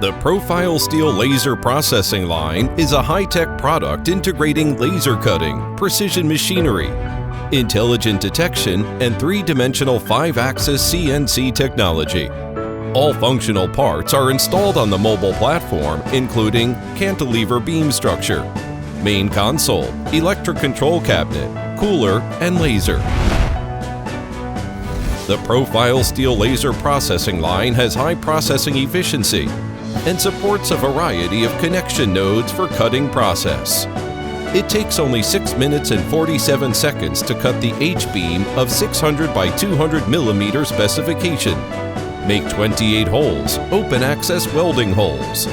The Profile Steel Laser Processing Line is a high-tech product integrating laser cutting, precision machinery, intelligent detection, and three-dimensional 5-axis CNC technology. All functional parts are installed on the mobile platform, including cantilever beam structure, main console, electric control cabinet, cooler, and laser. The Profile Steel Laser Processing Line has high processing efficiency and supports a variety of connection nodes for cutting process. It takes only 6 minutes and 47 seconds to cut the H-beam of 600 by 200 millimeter specification. Make 28 holes, open access welding holes.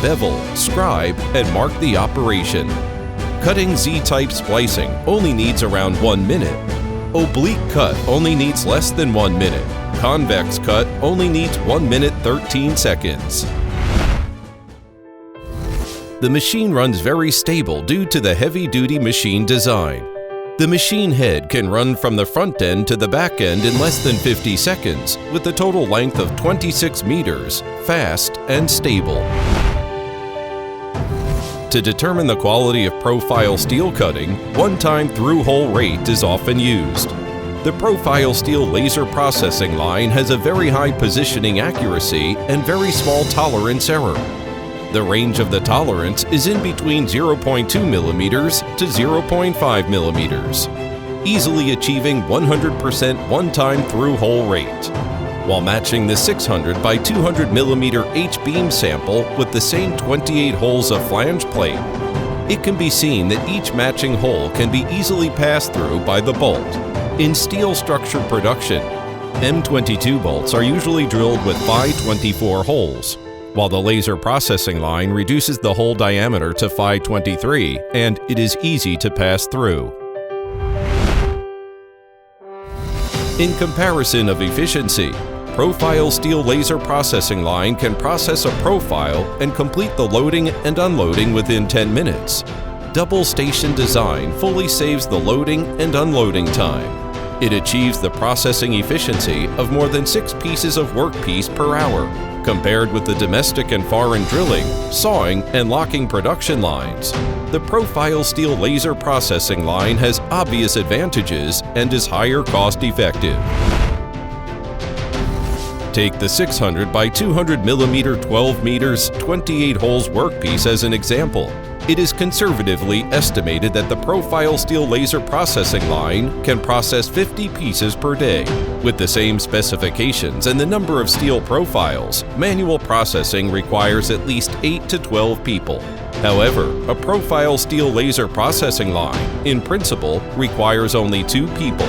Bevel, scribe, and mark the operation. Cutting Z-type splicing only needs around 1 minute. Oblique cut only needs less than 1 minute. Convex cut only needs 1 minute 13 seconds. The machine runs very stable due to the heavy-duty machine design. The machine head can run from the front end to the back end in less than 50 seconds, with a total length of 26 meters, fast and stable. To determine the quality of profile steel cutting, one-time through-hole rate is often used. The Profile Steel Laser Processing Line has a very high positioning accuracy and very small tolerance error. The range of the tolerance is in between 0.2 millimeters to 0.5 millimeters, easily achieving 100% one-time through-hole rate. While matching the 600 by 200 millimeter H-beam sample with the same 28 holes of flange plate, it can be seen that each matching hole can be easily passed through by the bolt. In steel structure production, M22 bolts are usually drilled with Phi 24 holes, while the laser processing line reduces the hole diameter to Phi 23, and it is easy to pass through. In comparison of efficiency, Profile Steel Laser Processing Line can process a profile and complete the loading and unloading within 10 minutes. Double station design fully saves the loading and unloading time. It achieves the processing efficiency of more than 6 pieces of workpiece per hour, compared with the domestic and foreign drilling, sawing, and locking production lines. The Profile Steel Laser Processing Line has obvious advantages and is higher cost effective. Take the 600 by 200 millimeter 12 meters 28 holes workpiece as an example. It is conservatively estimated that the Profile Steel Laser Processing Line can process 50 pieces per day. With the same specifications and the number of steel profiles, manual processing requires at least 8 to 12 people. However, a Profile Steel Laser Processing Line, in principle, requires only 2 people,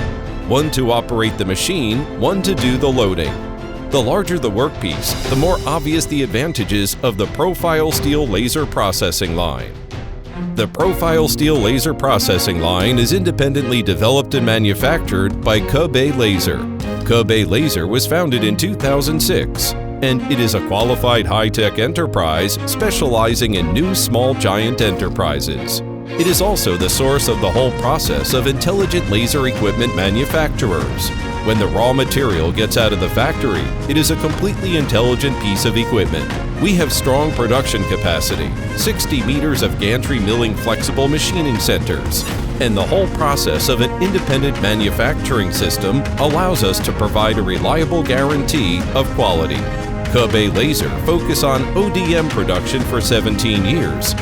one to operate the machine, one to do the loading. The larger the workpiece, the more obvious the advantages of the Profile Steel Laser Processing Line. The Profile Steel Laser Processing Line is independently developed and manufactured by Kebei Laser. Kebei Laser was founded in 2006, and it is a qualified high-tech enterprise specializing in new small giant enterprises. It is also the source of the whole process of intelligent laser equipment manufacturers. When the raw material gets out of the factory, it is a completely intelligent piece of equipment. We have strong production capacity, 60 meters of gantry milling flexible machining centers, and the whole process of an independent manufacturing system allows us to provide a reliable guarantee of quality. Kebei Laser focus on ODM production for 17 years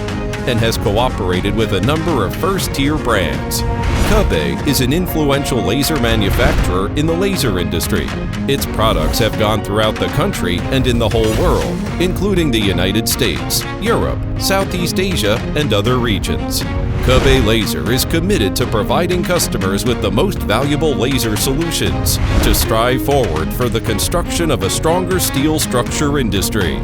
and has cooperated with a number of first-tier brands. Kebei is an influential laser manufacturer in the laser industry. Its products have gone throughout the country and in the whole world, including the United States, Europe, Southeast Asia, and other regions. Kebei Laser is committed to providing customers with the most valuable laser solutions to strive forward for the construction of a stronger steel structure industry.